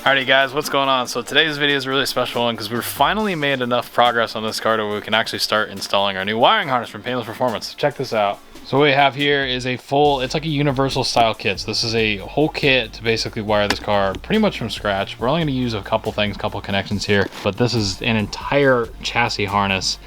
Alrighty guys, what's going on? So today's video is a really special one because we've finally made enough progress on this car to where we can actually start installing our new wiring harness from Painless Performance. Check this out. So what we have here is a full, it's like a universal style kit. So this is a whole kit to basically wire this car pretty much from scratch. We're only going to use a couple things, couple connections here, but this is an entire chassis harness.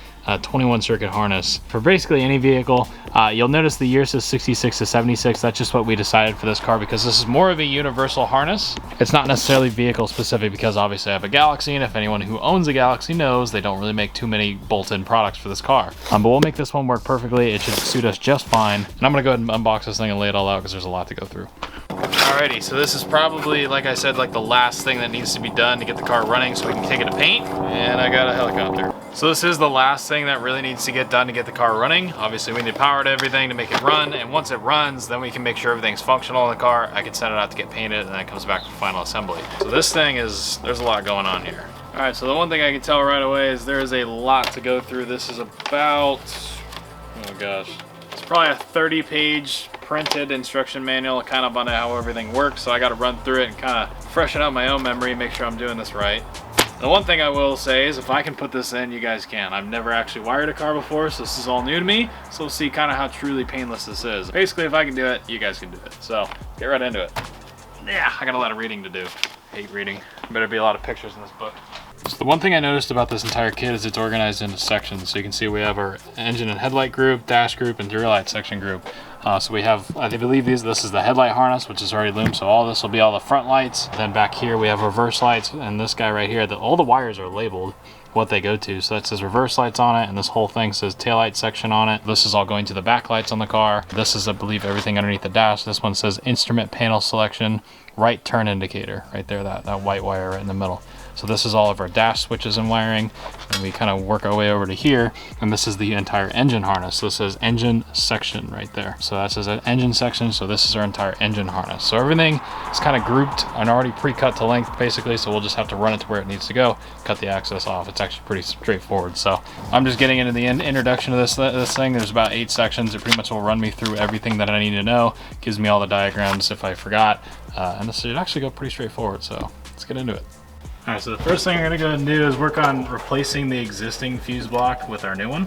21 circuit harness for basically any vehicle. You'll notice the year says 66 to 76. That's just what we decided for this car because this is more of a universal harness. It's not necessarily vehicle specific because obviously I have a Galaxie, and if anyone who owns a Galaxie knows, they don't really make too many bolt-in products for this car. But we'll make this one work perfectly. It should suit us just fine. And I'm gonna go ahead and unbox this thing and lay it all out because there's a lot to go through. Alrighty, so this is probably, like I said, like the last thing that needs to be done to get the car running so we can take it to paint. And I got a helicopter. So this is the last thing that really needs to get done to get the car running. Obviously we need power to everything to make it run, and once it runs, then we can make sure everything's functional in the car. I can send it out to get painted, and then it comes back for final assembly. So this thing is, there's a lot going on here. Alright, so the one thing I can tell right away is there is a lot to go through. This is about, oh gosh, it's probably a 30-page printed instruction manual kind of on how everything works, so I got to run through it and kind of freshen up my own memory, make sure I'm doing this right. The one thing I will say is if I can put this in, you guys can. I've never actually wired a car before, so this is all new to me, so we'll see kind of how truly painless this is. Basically, if I can do it, you guys can do it. So get right into it. Yeah, I got a lot of reading to do. Hate reading. Better be a lot of pictures in this book. So the one thing I noticed about this entire kit is it's organized into sections. So you can see we have our engine and headlight group, dash group, and rear light section group. So we have, I believe this is the headlight harness, which is already loomed. So all this will be all the front lights. Then back here we have reverse lights, and this guy right here, all the wires are labeled what they go to. So that says reverse lights on it, and this whole thing says taillight section on it. This is all going to the back lights on the car. This is, I believe, everything underneath the dash. This one says instrument panel selection, right turn indicator, right there, that white wire right in the middle. So this is all of our dash switches and wiring, and we kind of work our way over to here, and this is the entire engine harness. So this says engine section right there. So that says an engine section, so this is our entire engine harness. So everything is kind of grouped and already pre-cut to length basically, so we'll just have to run it to where it needs to go, cut the access off. It's actually pretty straightforward. So I'm just getting into the introduction of this thing. There's about 8 sections. It pretty much will run me through everything that I need to know, gives me all the diagrams if I forgot, and this should actually go pretty straightforward, so let's get into it. Alright, so the first thing I'm going to go ahead and do is work on replacing the existing fuse block with our new one.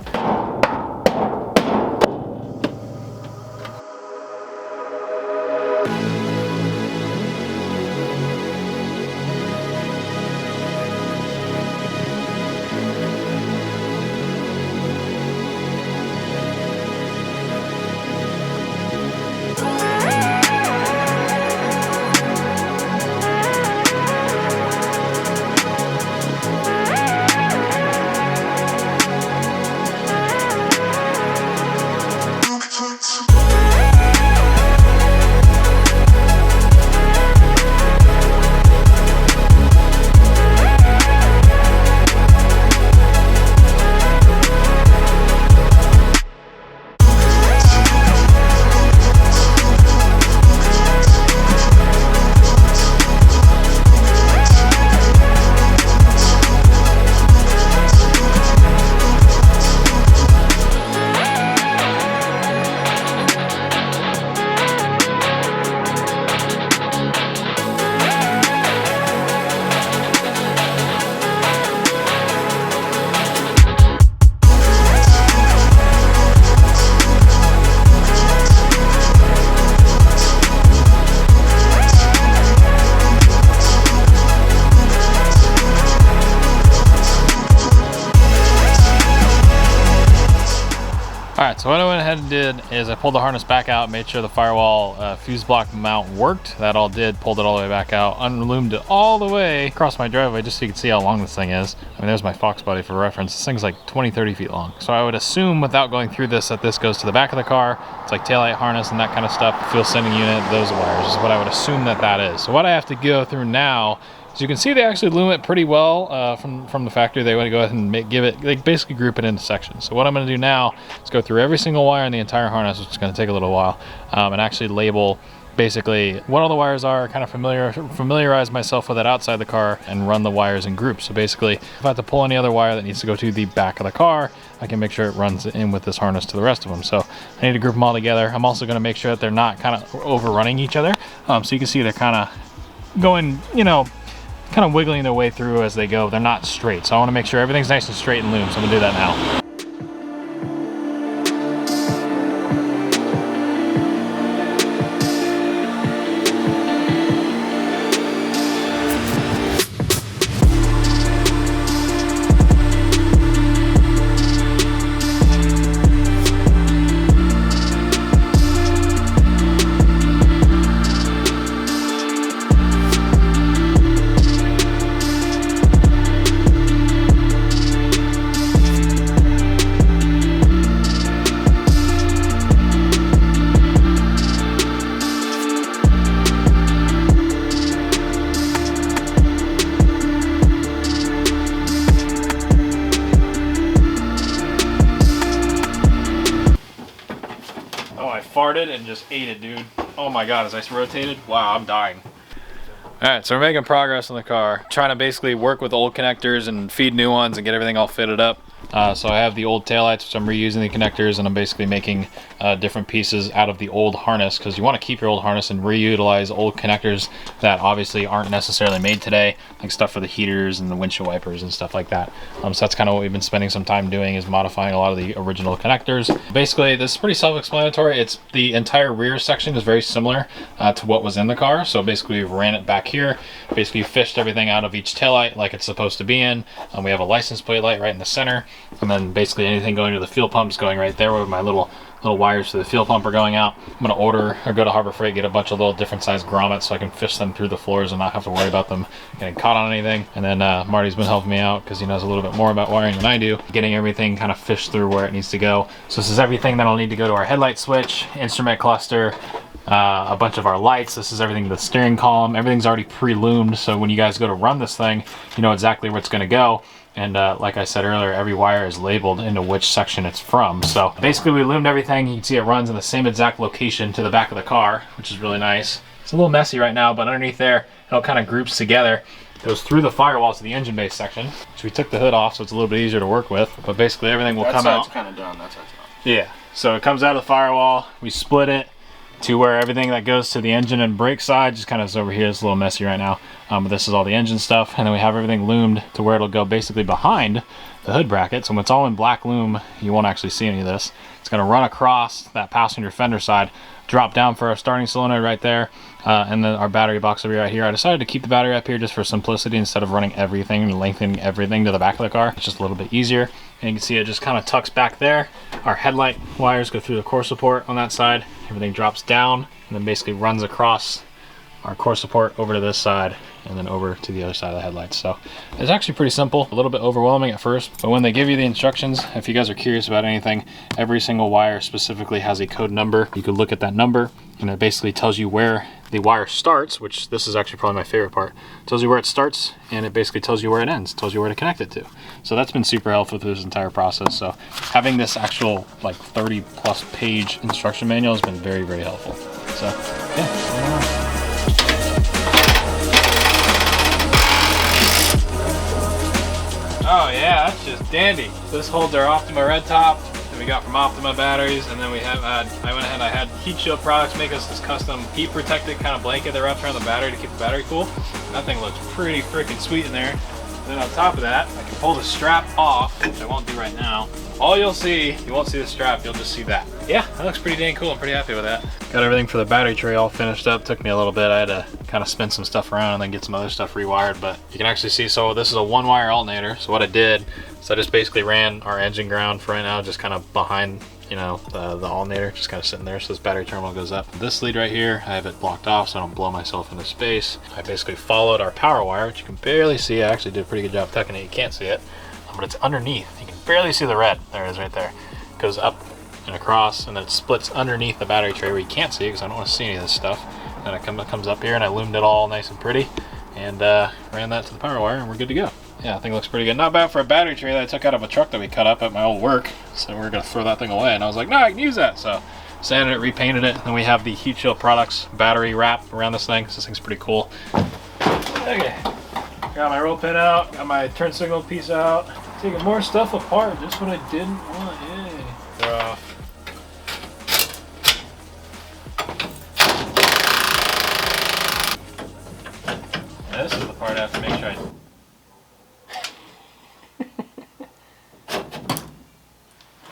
Alright, so what I went ahead and did is I pulled the harness back out, made sure the firewall fuse block mount worked. That all did, pulled it all the way back out, unloomed it all the way across my driveway just so you can see how long this thing is. I mean, there's my Fox body for reference. This thing's like 20-30 feet long. So I would assume without going through this that this goes to the back of the car. It's like taillight harness and that kind of stuff. Fuel sending unit, those wires is what I would assume that is. So what I have to go through now, as you can see, they actually loom it pretty well from the factory. They want to go ahead and they basically group it into sections. So what I'm going to do now is go through every single wire in the entire harness, which is going to take a little while, and actually label basically what all the wires are, kind of familiarize myself with it outside the car, and run the wires in groups. So basically, if I have to pull any other wire that needs to go to the back of the car, I can make sure it runs in with this harness to the rest of them. So I need to group them all together. I'm also going to make sure that they're not kind of overrunning each other. So you can see they're kind of going, you know, kind of wiggling their way through as they go. They're not straight, so I want to make sure everything's nice and straight and loomed, so I'm gonna do that now. Farted and just ate it, dude. Oh my god, as I rotated, wow, I'm dying. Alright, so we're making progress on the car. Trying to basically work with old connectors and feed new ones and get everything all fitted up. So I have the old taillights, which I'm reusing the connectors, and I'm basically making different pieces out of the old harness, because you want to keep your old harness and reutilize old connectors that obviously aren't necessarily made today, like stuff for the heaters and the windshield wipers and stuff like that. So that's kind of what we've been spending some time doing, is modifying a lot of the original connectors. Basically, this is pretty self-explanatory. It's the entire rear section is very similar to what was in the car. So basically, we ran it back here, basically fished everything out of each taillight like it's supposed to be in. We have a license plate light right in the center. And then basically anything going to the fuel pump is going right there, where my little wires to the fuel pump are going out. I'm gonna order or go to Harbor Freight, get a bunch of little different sized grommets so I can fish them through the floors and not have to worry about them getting caught on anything. And then Marty's been helping me out because he knows a little bit more about wiring than I do, getting everything kind of fished through where it needs to go. So this is everything that'll need to go to our headlight switch, instrument cluster, a bunch of our lights. This is everything, the steering column, everything's already pre-loomed, so when you guys go to run this thing, you know exactly where it's going to go. And like I said earlier, every wire is labeled into which section it's from. So basically we loomed everything. You can see it runs in the same exact location to the back of the car, which is really nice. It's a little messy right now, but underneath there, it all kind of groups together. It goes through the firewall to the engine bay section, which we took the hood off, so it's a little bit easier to work with. But basically everything will come out. That side's kind of done, that side's not. Yeah, so it comes out of the firewall, we split it to where everything that goes to the engine and brake side just kind of is over here. It's a little messy right now, but this is all the engine stuff. And then we have everything loomed to where it'll go basically behind the hood bracket. So when it's all in black loom, you won't actually see any of this. It's going to run across that passenger fender side, drop down for our starting solenoid right there, and then our battery box over right here. I decided to keep the battery up here just for simplicity instead of running everything and lengthening everything to the back of the car. It's just a little bit easier. And you can see it just kind of tucks back there. Our headlight wires go through the core support on that side. Everything drops down and then basically runs across our core support over to this side and then over to the other side of the headlights. So it's actually pretty simple, a little bit overwhelming at first, but when they give you the instructions, if you guys are curious about anything, every single wire specifically has a code number. You could look at that number and it basically tells you where the wire starts, which this is actually probably my favorite part. It tells you where it starts and it basically tells you where it ends, tells you where to connect it to. So that's been super helpful through this entire process. So having this actual like 30+ page instruction manual has been very, very helpful. So yeah. Oh yeah, that's just dandy. This holds our Optima red top that we got from Optima batteries, and then we have I went ahead and I had Heat Shield Products make us this custom heat protected kind of blanket that wraps around the battery to keep the battery cool. That thing looks pretty freaking sweet in there. And then on top of that, I can pull the strap off, which I won't do right now. All you'll see, you won't see the strap, you'll just see that. Yeah, that looks pretty dang cool. I'm pretty happy with that. Got everything for the battery tray all finished up. Took me a little bit. I had to kind of spin some stuff around and then get some other stuff rewired, but you can actually see, so this is a one-wire alternator. So what I did, so I just basically ran our engine ground for right now, just kind of behind, you know, the alternator, just kind of sitting there. So this battery terminal goes up. This lead right here, I have it blocked off so I don't blow myself into space. I basically followed our power wire, which you can barely see. I actually did a pretty good job tucking it. You can't see it, but it's underneath. You can barely see the red. There it is right there. It goes up and across, and then it splits underneath the battery tray where you can't see it because I don't want to see any of this stuff. Then it comes up here and I loomed it all nice and pretty and ran that to the power wire and we're good to go. Yeah, I think it looks pretty good. Not bad for a battery tray that I took out of a truck that we cut up at my old work. So we're gonna throw that thing away, and I was like, no, I can use that. So sanded it, repainted it, and then we have the Heat Shield Products battery wrap around this thing. So this thing's pretty cool. Okay, got my roll pin out, got my turn signal piece out. Taking more stuff apart, just what I didn't want. Yay. They're off. This is the part. I have to make sure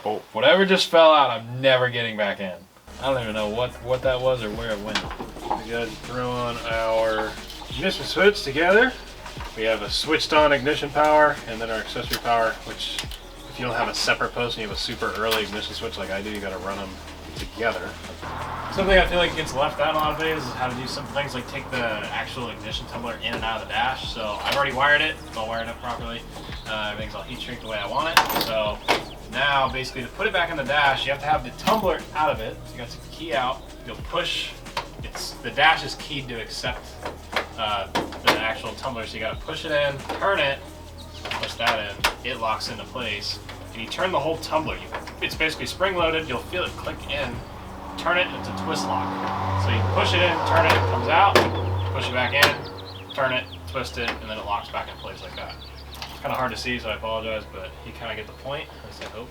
oh, whatever just fell out, I'm never getting back in. I don't even know what that was or where it went. We got to throw on our ignition switch together. We have a switched on ignition power and then our accessory power, which if you don't have a separate post and you have a super early ignition switch like I do, you got to run them together. Something I feel like gets left out a lot of days is how to do some things like take the actual ignition tumbler in and out of the dash. So I've already wired it, it's all wired up properly. Everything's all heat shrink the way I want it. So now basically to put it back in the dash, you have to have the tumbler out of it. So you got to take the key out, you'll push, the dash is keyed to accept the actual tumbler. So you got to push it in, turn it, push that in, it locks into place. And you turn the whole tumbler. It's basically spring loaded, you'll feel it click in, turn it, it's a twist lock. So you push it in, turn it, it comes out, push it back in, turn it, twist it, and then it locks back in place like that. It's kind of hard to see, so I apologize, but you kind of get the point, at least I hope.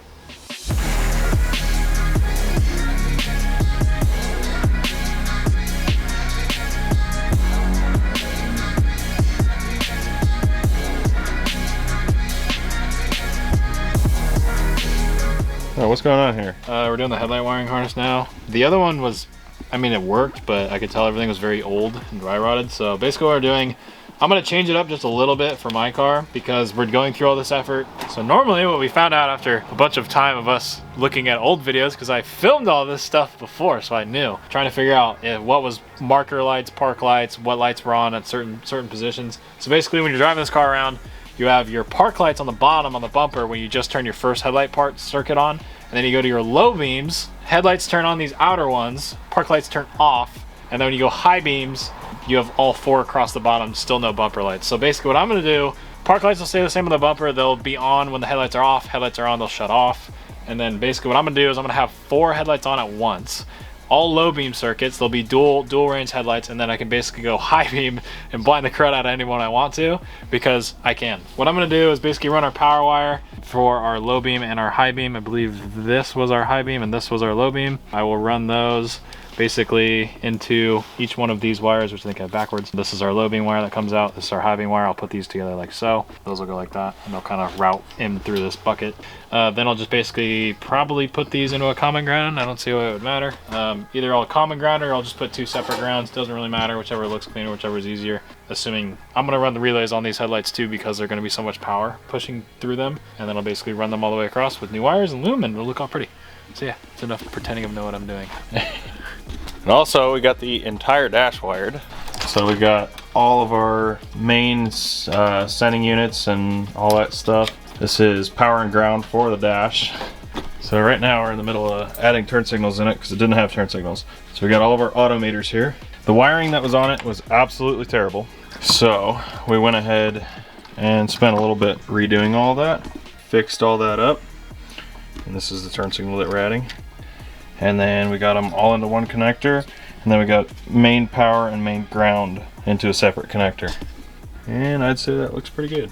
What's going on here? We're doing the headlight wiring harness now. The other one was, I mean, it worked, but I could tell everything was very old and dry rotted. So basically what we're doing, I'm gonna change it up just a little bit for my car because we're going through all this effort. So normally what we found out after a bunch of time of us looking at old videos, because I filmed all this stuff before, so I knew, trying to figure out what was marker lights, park lights, what lights were on at certain positions. So basically when you're driving this car around, you have your park lights on the bottom on the bumper when you just turn your first headlight part circuit on. And then you go to your low beams, headlights turn on, these outer ones, park lights turn off. And then when you go high beams, you have all four across the bottom, still no bumper lights. So basically what I'm gonna do, park lights will stay the same on the bumper. They'll be on when the headlights are off. Headlights are on, they'll shut off. And then basically what I'm gonna do is I'm gonna have 4 headlights on at once. All low beam circuits, they'll be dual range headlights, and then I can basically go high beam and blind the crud out of anyone I want to, because I can. What I'm gonna do is basically run our power wire for our low beam and our high beam. I believe this was our high beam and this was our low beam. I will run those basically into each one of these wires, which I think I have backwards. This is our low beam wire that comes out. This is our high beam wire. I'll put these together like so. Those will go like that, and they'll kind of route in through this bucket. Then I'll just basically probably put these into a common ground. I don't see why it would matter. Either I'll common ground or I'll just put 2 separate grounds. Doesn't really matter, whichever looks cleaner, whichever is easier. Assuming I'm gonna run the relays on these headlights too, because they're gonna be so much power pushing through them. And then I'll basically run them all the way across with new wires and loom, and it'll look all pretty. So yeah, it's enough pretending I know what I'm doing. And also we got the entire dash wired. So we got all of our main sending units and all that stuff. This is power and ground for the dash. So right now we're in the middle of adding turn signals in it because it didn't have turn signals. So we got all of our auto meters here. The wiring that was on it was absolutely terrible. So we went ahead and spent a little bit redoing all that, fixed all that up. And this is the turn signal that we're adding. And then we got them all into one connector. And then we got main power and main ground into a separate connector. And I'd say that looks pretty good.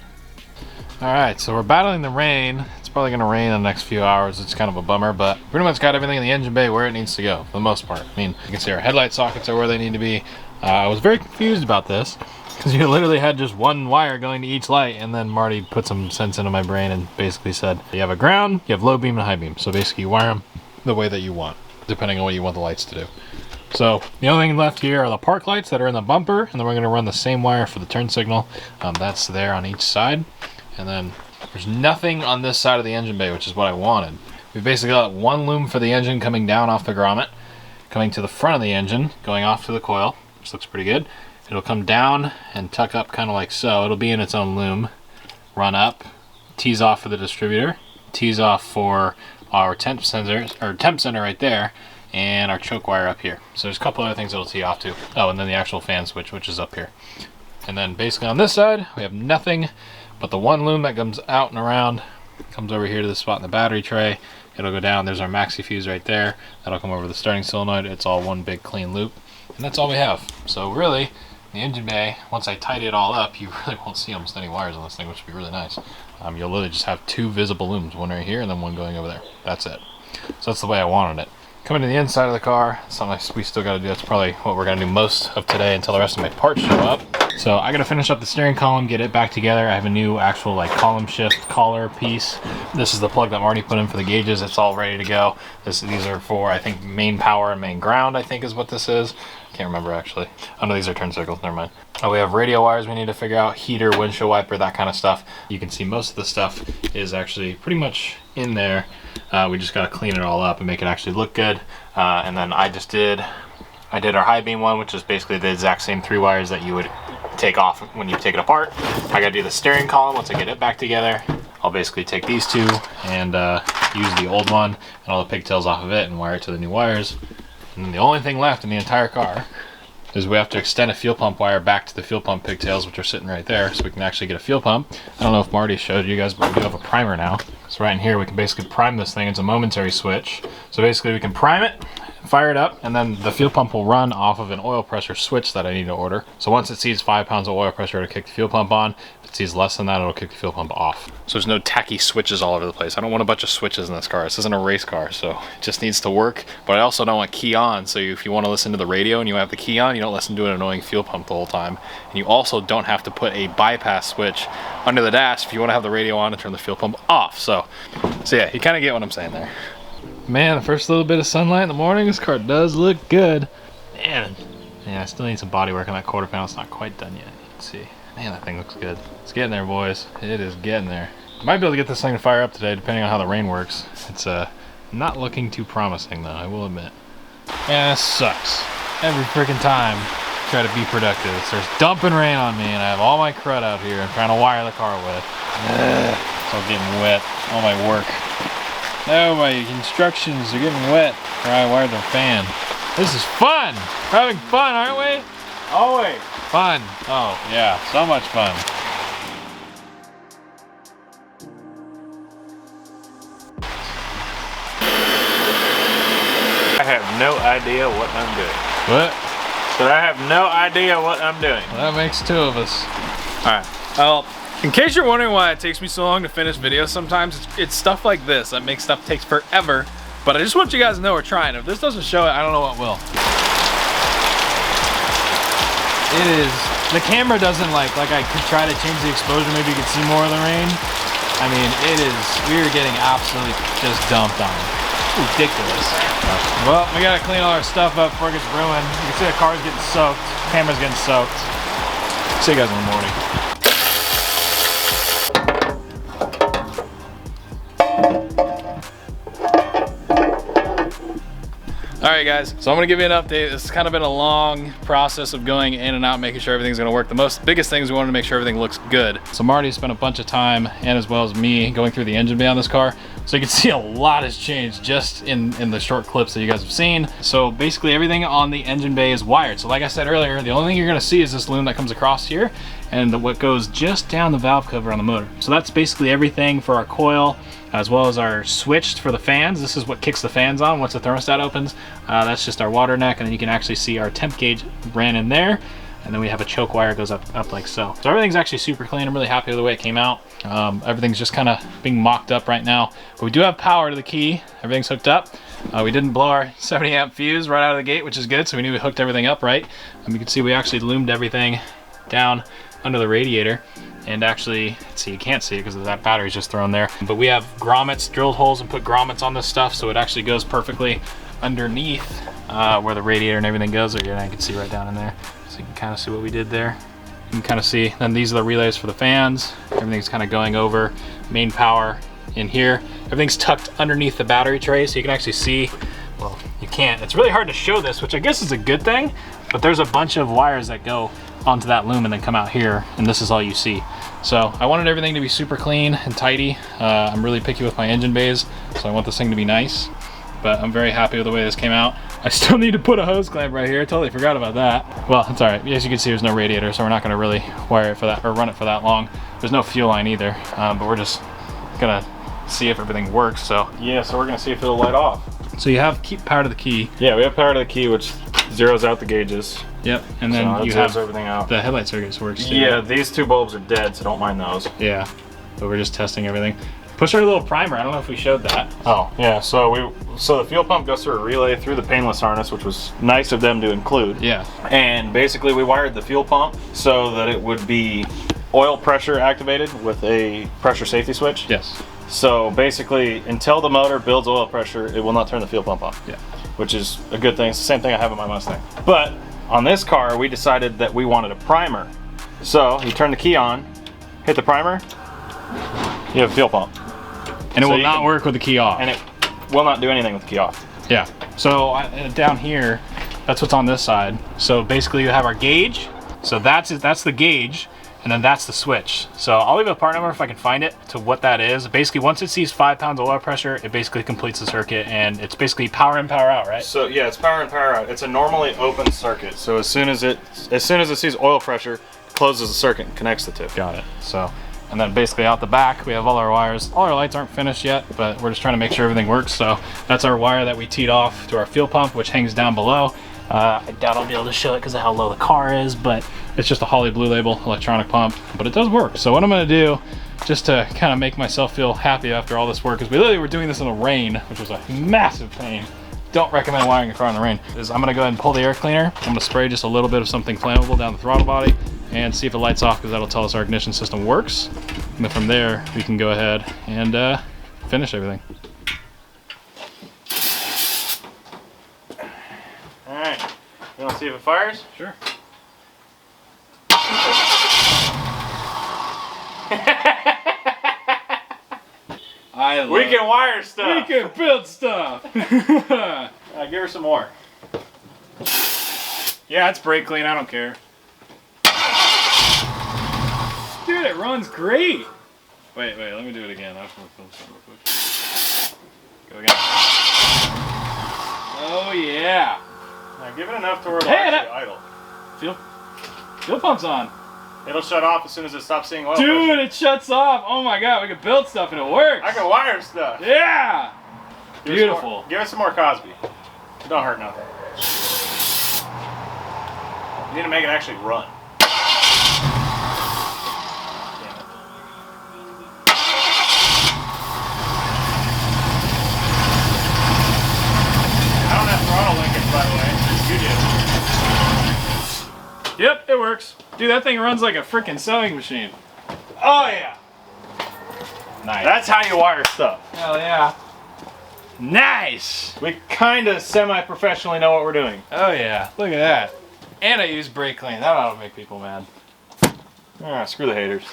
All right, so we're battling the rain. It's probably gonna rain in the next few hours. It's kind of a bummer, but pretty much got everything in the engine bay where it needs to go for the most part. I mean, you can see our headlight sockets are where they need to be. I was very confused about this because you literally had just one wire going to each light, and then Marty put some sense into my brain and basically said, you have a ground, you have low beam and high beam. So basically you wire them the way that you want, depending on what you want the lights to do. So the only thing left here are the park lights that are in the bumper, and then we're gonna run the same wire for the turn signal. That's there on each side. And then there's nothing on this side of the engine bay, which is what I wanted. We've basically got one loom for the engine coming down off the grommet, coming to the front of the engine, going off to the coil, which looks pretty good. It'll come down and tuck up kind of like so. It'll be in its own loom, run up, tease off for the distributor, tease off for our temp sensor right there, and our choke wire up here. So there's a couple other things it'll tee off to. Oh, and then the actual fan switch, which is up here. And then basically on this side, we have nothing but the one loom that comes out and around, comes over here to the spot in the battery tray. It'll go down, there's our maxi fuse right there. That'll come over the starting solenoid. It's all one big clean loop. And that's all we have. So really, the engine bay, once I tidy it all up, you really won't see almost any wires on this thing, which would be really nice. You'll literally just have 2 visible looms, one right here and then one going over there. That's it. So that's the way I wanted it. Coming to the inside of the car, something we still got to do. That's probably what we're going to do most of today until the rest of my parts show up. So I gotta finish up the steering column, get it back together. I have a new actual like column shift collar piece. This is the plug that Marty put in for the gauges. It's all ready to go. These are for, I think, main power and main ground, I think is what this is. Can't remember actually. Oh no, these are turn circles, never mind. Oh, we have radio wires we need to figure out, heater, windshield wiper, that kind of stuff. You can see most of the stuff is actually pretty much in there. We just gotta clean it all up and make it actually look good. And then I did our high beam one, which is basically the exact same 3 wires that you would take off when you take it apart. I gotta do the steering column once I get it back together. I'll basically take these 2 and use the old one and all the pigtails off of it and wire it to the new wires. And then the only thing left in the entire car is we have to extend a fuel pump wire back to the fuel pump pigtails, which are sitting right there, so we can actually get a fuel pump. I don't know if Marty showed you guys, but we do have a primer now. So right in here, we can basically prime this thing. It's a momentary switch. So basically we can prime it, fire it up, and then the fuel pump will run off of an oil pressure switch that I need to order. So once it sees 5 pounds of oil pressure, it'll kick the fuel pump on. If it sees less than that, it'll kick the fuel pump off. So there's no tacky switches all over the place. I don't want a bunch of switches in this car. This isn't a race car, so it just needs to work. But I also don't want key on, so if you want to listen to the radio and you have the key on, you don't listen to an annoying fuel pump the whole time. And you also don't have to put a bypass switch under the dash if you want to have the radio on and turn the fuel pump off. So yeah, you kind of get what I'm saying there. Man, the first little bit of sunlight in the morning, this car does look good. Man, yeah, I still need some body work on that quarter panel. It's not quite done yet. You can see. Man, that thing looks good. It's getting there, boys. It is getting there. Might be able to get this thing to fire up today, depending on how the rain works. It's not looking too promising, though, I will admit. Man, this sucks. Every freaking time I try to be productive, it starts dumping rain on me, and I have all my crud out here I'm trying to wire the car with. It's all getting wet. All my work. No, my instructions are getting wet where I wired the fan. This is fun! We're having fun, aren't we? Always! Fun! Oh, yeah, so much fun. I have no idea what I'm doing. What? So I have no idea what I'm doing. Well, that makes 2 of us. Alright, well, in case you're wondering why it takes me so long to finish videos sometimes, it's stuff like this that makes stuff takes forever. But I just want you guys to know we're trying. If this doesn't show it, I don't know what will. It is, the camera doesn't like I could try to change the exposure, maybe you could see more of the rain. I mean, it is, we are getting absolutely just dumped on. Ridiculous. Well, we gotta clean all our stuff up before it gets ruined. You can see the car's getting soaked, camera's getting soaked. See you guys in the morning. Alright guys, so I'm gonna give you an update. This has kind of been a long process of going in and out, making sure everything's gonna work. The biggest thing is we wanted to make sure everything looks good. So Marty spent a bunch of time, and as well as me, going through the engine bay on this car. So you can see a lot has changed just in the short clips that you guys have seen. So basically everything on the engine bay is wired. So like I said earlier, the only thing you're gonna see is this loom that comes across here and what goes just down the valve cover on the motor. So that's basically everything for our coil, as well as our switch for the fans. This is what kicks the fans on once the thermostat opens. That's just our water neck, and then you can actually see our temp gauge ran in there. And then we have a choke wire goes up like so. So everything's actually super clean. I'm really happy with the way it came out. Everything's just kind of being mocked up right now. But we do have power to the key. Everything's hooked up. We didn't blow our 70 amp fuse right out of the gate, which is good. So we knew we hooked everything up right. And you can see we actually loomed everything down under the radiator. And actually, let's see, you can't see it because that battery's just thrown there. But we have grommets, drilled holes, and put grommets on this stuff, so it actually goes perfectly underneath where the radiator and everything goes. Again, I can see right down in there. So you can kind of see what we did there. You can kind of see, then these are the relays for the fans. Everything's kind of going over main power in here. Everything's tucked underneath the battery tray, so you can actually see, well, you can't. It's really hard to show this, which I guess is a good thing, but there's a bunch of wires that go onto that loom and then come out here, and this is all you see. So I wanted everything to be super clean and tidy. I'm really picky with my engine bays, so I want this thing to be nice, but I'm very happy with the way this came out. I still need to put a hose clamp right here. I totally forgot about that. Well, it's all right. As you can see, there's no radiator, so we're not gonna really wire it for that or run it for that long. There's no fuel line either, but we're just gonna see if everything works. So yeah, so we're gonna see if it'll light off. So you have power to the key. Yeah, we have power to the key, which zeroes out the gauges. Yep, and then so you have everything out. The headlight circuits works too. Yeah, these 2 bulbs are dead, so don't mind those. Yeah, but we're just testing everything. Push our little primer. I don't know if we showed that. Oh, yeah, so the fuel pump goes through a relay through the Painless harness, which was nice of them to include. Yeah. And basically we wired the fuel pump so that it would be oil pressure activated with a pressure safety switch. Yes. So basically, until the motor builds oil pressure, it will not turn the fuel pump on. Yeah. Which is a good thing. It's the same thing I have in my Mustang. But on this car, we decided that we wanted a primer. So you turn the key on, hit the primer, you have a fuel pump. And it will not work with the key off. And it will not do anything with the key off. Yeah. So down here, that's what's on this side. So basically you have our gauge. So that's the gauge. And then that's the switch. So I'll leave a part number if I can find it to what that is. Basically, once it sees 5 pounds of oil pressure, it basically completes the circuit, and it's basically power in, power out, right? So yeah, it's power in, power out. It's a normally open circuit. So as soon as it sees oil pressure, it closes the circuit and connects the two. Got it. So, and then basically out the back, we have all our wires. All our lights aren't finished yet, but we're just trying to make sure everything works. So that's our wire that we teed off to our fuel pump, which hangs down below. I doubt I'll be able to show it because of how low the car is, but it's just a Holley Blue Label electronic pump, but it does work. So what I'm gonna do, just to kind of make myself feel happy after all this work, because we literally were doing this in the rain, which was a massive pain. Don't recommend wiring a car in the rain. Is I'm gonna go ahead and pull the air cleaner. I'm gonna spray just a little bit of something flammable down the throttle body and see if it lights off, because that'll tell us our ignition system works. And then from there, we can go ahead and finish everything. You want to see if it fires? Sure. We can wire stuff. We can build stuff. Give her some more. Yeah, it's brake clean. I don't care. Dude, it runs great. Wait, let me do it again. I just want to film something real quick. Go again. Oh yeah. Now give it enough to where it'll actually idle. Fuel pump's on. It'll shut off as soon as it stops seeing oil. Dude, pressure. it shuts off. Oh my god, we can build stuff and it works. I can wire stuff. Yeah. Beautiful. Give us some more Cosby. It don't hurt nothing. You need to make it actually run. By the way, you do. Yep, it works. Dude, that thing runs like a freaking sewing machine. Oh yeah. Nice. That's how you wire stuff. Hell yeah. Nice. We kind of semi-professionally know what we're doing. Oh yeah, look at that. And I use brake clean. That ought to make people mad. Ah, screw the haters.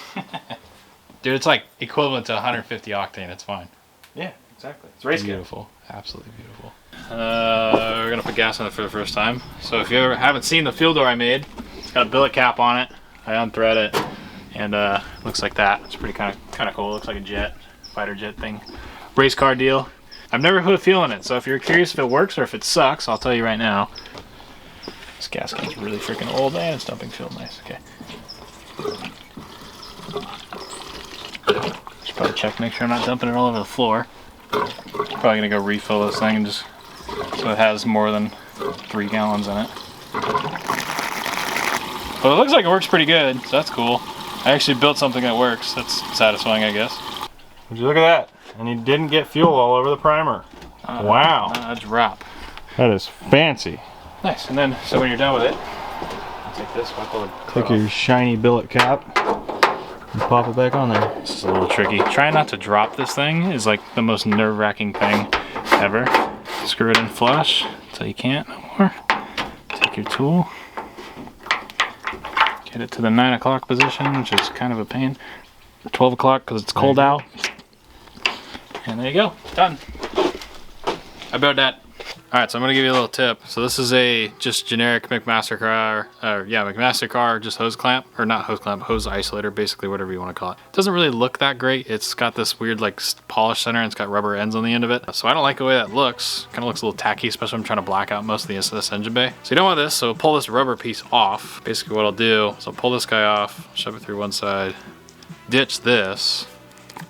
Dude, it's like equivalent to 150 octane. It's fine. Yeah, exactly. It's race beautiful. Absolutely beautiful. We're gonna put gas in it for the first time. So if you ever haven't seen the fuel door I made, it's got a billet cap on it. I unthread it, and looks like that. It's pretty kind of cool. It looks like a jet, fighter jet thing, race car deal. I've never put a fuel in it, so if you're curious if it works or if it sucks, I'll tell you right now. This gas can's really freaking old and it's dumping fuel nice. Okay. Should probably check, make sure I'm not dumping it all over the floor. Probably gonna go refill this thing and just so it has more than 3 gallons in it. But it looks like it works pretty good, so that's cool. I actually built something that works. That's satisfying, I guess. Would you look at that? And you didn't get fuel all over the primer. Wow. A drop. That is fancy. Nice. And then, so when you're done with it, I'll take this, pull it. Take your shiny billet cap and pop it back on there. This is a little tricky. Trying not to drop this thing is like the most nerve-wracking thing ever. Screw it in flush until you can't no more. Take your tool. Get it to the 9 o'clock position, which is kind of a pain. 12 o'clock because it's cold out. And there you go, done. About that. All right, so I'm gonna give you a little tip. So this is a just generic McMaster-Carr, McMaster-Carr just hose clamp, or not hose clamp, hose isolator, basically whatever you want to call it. It doesn't really look that great. It's got this weird like polish center and it's got rubber ends on the end of it. So I don't like the way that looks. Kind of looks a little tacky, especially when I'm trying to black out most of this engine bay. So you don't want this, so pull this rubber piece off. Basically what I'll do is I'll pull this guy off, shove it through one side, ditch this.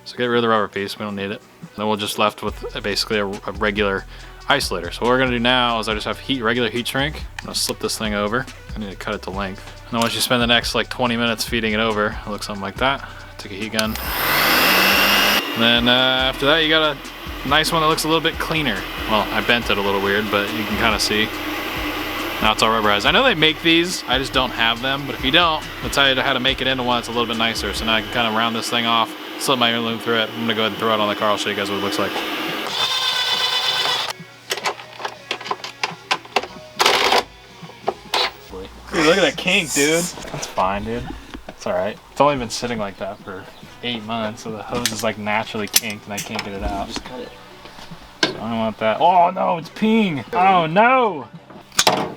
So get rid of the rubber piece, we don't need it. And then we'll just left with basically a regular isolator. So what we're gonna do now is I just have regular heat shrink. I'm gonna slip this thing over. I need to cut it to length. And then once you spend the next like 20 minutes feeding it over, it looks something like that. Take a heat gun. And then after that, you got a nice one that looks a little bit cleaner. Well, I bent it a little weird, but you can kind of see. Now it's all rubberized. I know they make these, I just don't have them. But if you don't, I'll tell you how to make it into one that's a little bit nicer. So now I can kind of round this thing off, slip my ear loop through it. I'm gonna go ahead and throw it on the car. I'll show you guys what it looks like. Dude, look at that kink, dude. That's fine, dude. It's all right. It's only been sitting like that for 8 months, so the hose is like naturally kinked and I can't get it out. Just cut it. So I don't want that. Oh no, it's peeing. Oh no.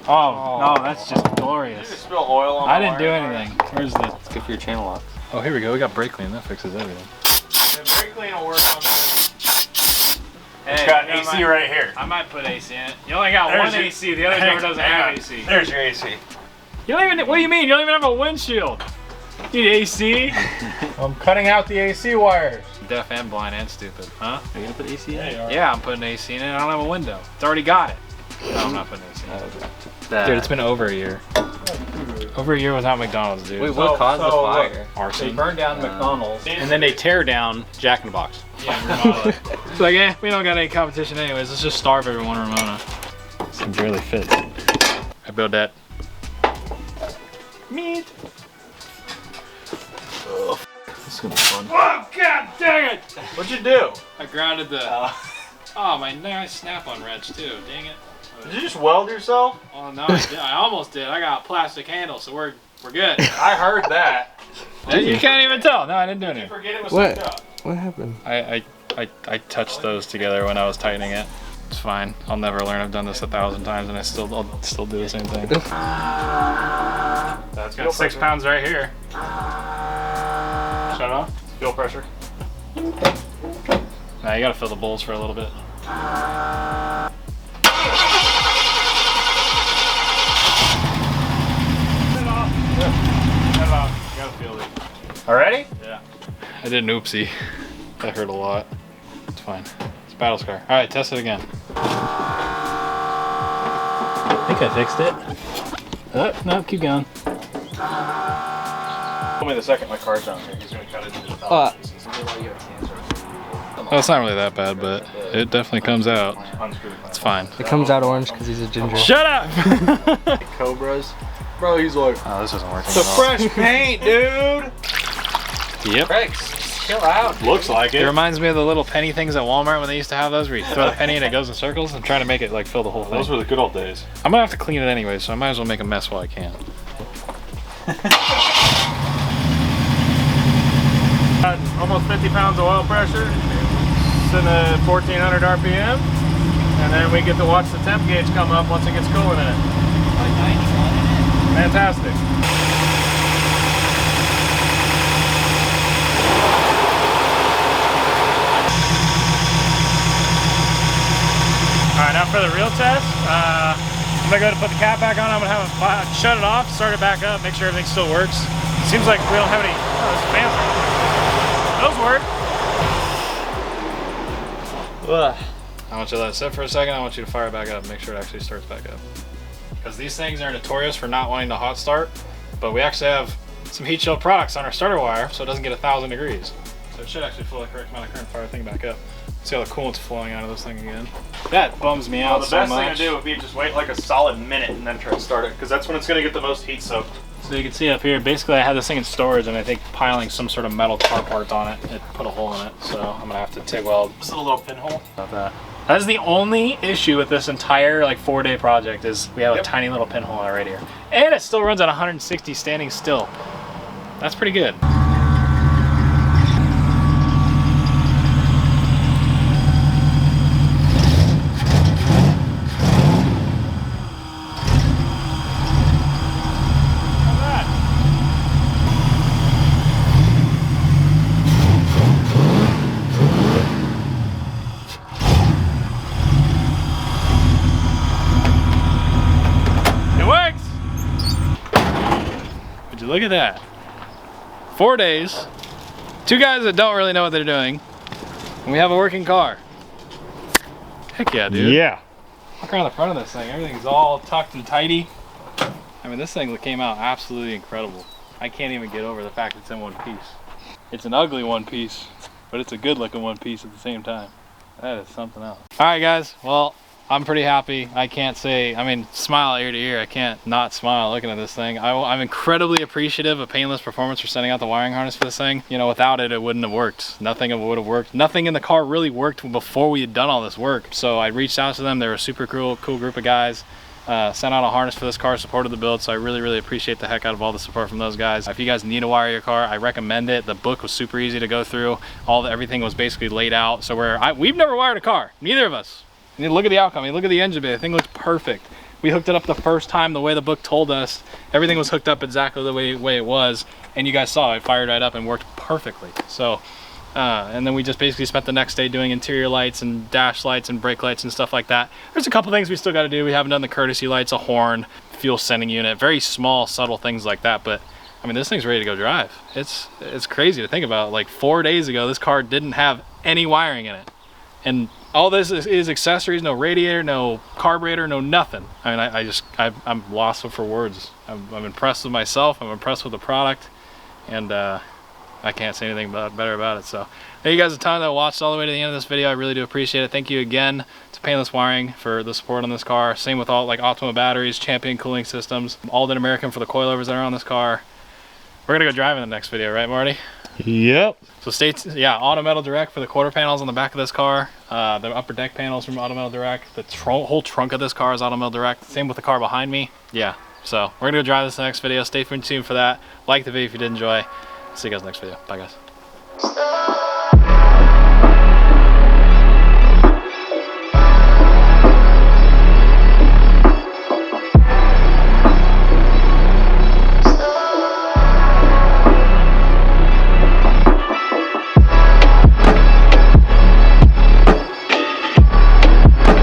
Oh no, that's just glorious. Did you spill oil on I didn't do anything. Where's the? It's good for your channel lock. Oh, here we go. We got brake clean. That fixes everything. The brake clean will work on this. Hey, It's got AC right here. I might put AC in it. You only got There's one your- AC. The other door doesn't have AC. There's your AC. You don't even. What do you mean? You don't even have a windshield. You need AC? I'm cutting out the AC wires. Deaf and blind and stupid, huh? Are you gonna put AC in it? Yeah, I'm putting AC in it. I don't have a window. It's already got it. No, I'm not putting AC in it. Dude, it's been over a year. Over a year without McDonald's, dude. Wait, what caused the fire? They Arson. burned down McDonald's. And then they tear down Jack in the Box. Yeah, remodel it. It's like, we don't got any competition anyways. Let's just starve everyone, Ramona. Seems really fit. I built that. Meat. This is gonna be fun. Oh, god dang it! What'd you do? I grounded the... Oh, my nice snap-on wrench, too. Dang it. Did you just weld yourself? Oh, no, I did. I almost did. I got a plastic handle, so we're good. I heard that. You can't even tell. No, I didn't do You anything. forget it was What? hooked up. What happened? I touched those together when I was tightening it. It's fine. I'll never learn. I've done this 1,000 times and I'll still do the same thing. That's got 6 pounds right here. Shut off. Fuel pressure. Now you gotta fill the bowls for a little bit. Already? Yeah. I did an oopsie. That hurt a lot. It's fine. It's a battle scar. Alright, test it again. I think I fixed it. Oh, no, keep going. Tell me the second my car's down here. He's gonna cut it into the Well, it's not really that bad, but it definitely comes out. It's fine. It comes out orange because he's a ginger. Shut up! Cobras. Bro, he's like, Oh, this isn't working it's a at all. fresh paint, dude. Yep. Rex, chill out. Looks like It it. reminds me of the little penny things at Walmart when they used to have those where you throw the penny and it goes in circles. I'm trying to make it like fill the whole thing. Those were the good old days. I'm gonna have to clean it anyway, so I might as well make a mess while I can. Got almost 50 pounds of oil pressure. Sitting at 1400 RPM. And then we get to watch the temp gauge come up once it gets cooling in it. Fantastic. Alright, now for the real test, I'm gonna go to put the cap back on. I'm gonna have it shut it off, start it back up, make sure everything still works. Seems like we don't have any. Oh, this fancy. Those work. Ugh. I want you to let it sit for a second. I want you to fire it back up and make sure it actually starts back up. Because these things are notorious for not wanting to hot start, but we actually have some heat shield products on our starter wire so it doesn't get 1,000 degrees. So it should actually flow the correct amount of current, fire the thing back up. See how the coolant's flowing out of this thing again. That bums me out The so best much. thing to do would be just wait like a solid minute and then try to start it, because that's when it's going to get the most heat soaked. So you can see up here, basically I had this thing in storage and I think piling some sort of metal car part on it, it put a hole in it. So I'm gonna have to TIG weld Just a little pinhole. about that. That is the only issue with this entire like 4-day project is we have a tiny little pinhole in our radiator. And it still runs at 160 standing still. That's pretty good. Look at that. 4 days, 2 guys that don't really know what they're doing, and we have a working car. Heck yeah, dude. Yeah. Look around the front of this thing. Everything's all tucked and tidy. I mean, this thing came out absolutely incredible. I can't even get over the fact it's in one piece. It's an ugly one piece, but it's a good looking one piece at the same time. That is something else. All right, guys. Well, I'm pretty happy. I can't say, I mean, smile ear to ear. I can't not smile looking at this thing. I'm incredibly appreciative of Painless Performance for sending out the wiring harness for this thing. You know, without it, it wouldn't have worked. Nothing would have worked. Nothing in the car really worked before we had done all this work. So I reached out to them. They were a super cool group of guys. Sent out a harness for this car, supported the build, so I really appreciate the heck out of all the support from those guys. If you guys need to wire your car, I recommend it. The book was super easy to go through. Everything was basically laid out. So we've never wired a car, neither of us. You need to look at the outcome. I mean, look at the engine bay. The thing looks perfect. We hooked it up the first time the way the book told us. Everything was hooked up exactly the way it was, and you guys saw it fired right up and worked perfectly. So. And then we just basically spent the next day doing interior lights and dash lights and brake lights and stuff like that. There's a couple things we still got to do. We haven't done the courtesy lights, a horn, fuel sending unit, very small, subtle things like that. But I mean, this thing's ready to go drive. It's crazy to think about. Like 4 days ago, this car didn't have any wiring in it. And all this is accessories, no radiator, no carburetor, no nothing. I mean, I'm lost for words. I'm impressed with myself. I'm impressed with the product. And, I can't say anything better about it. So thank you guys a ton that watched all the way to the end of this video. I really do appreciate it. Thank you again to Painless Wiring for the support on this car. Same with all like Optima batteries, Champion cooling systems, Alden American for the coilovers that are on this car. We're gonna go drive in the next video, right, Marty? Yep. So Auto Metal Direct for the quarter panels on the back of this car. The upper deck panels from Auto Metal Direct. The whole trunk of this car is Auto Metal Direct. Same with the car behind me. Yeah. So we're gonna go drive this in the next video. Stay tuned for that. Like the video if you did enjoy. See you guys next video. Bye, guys.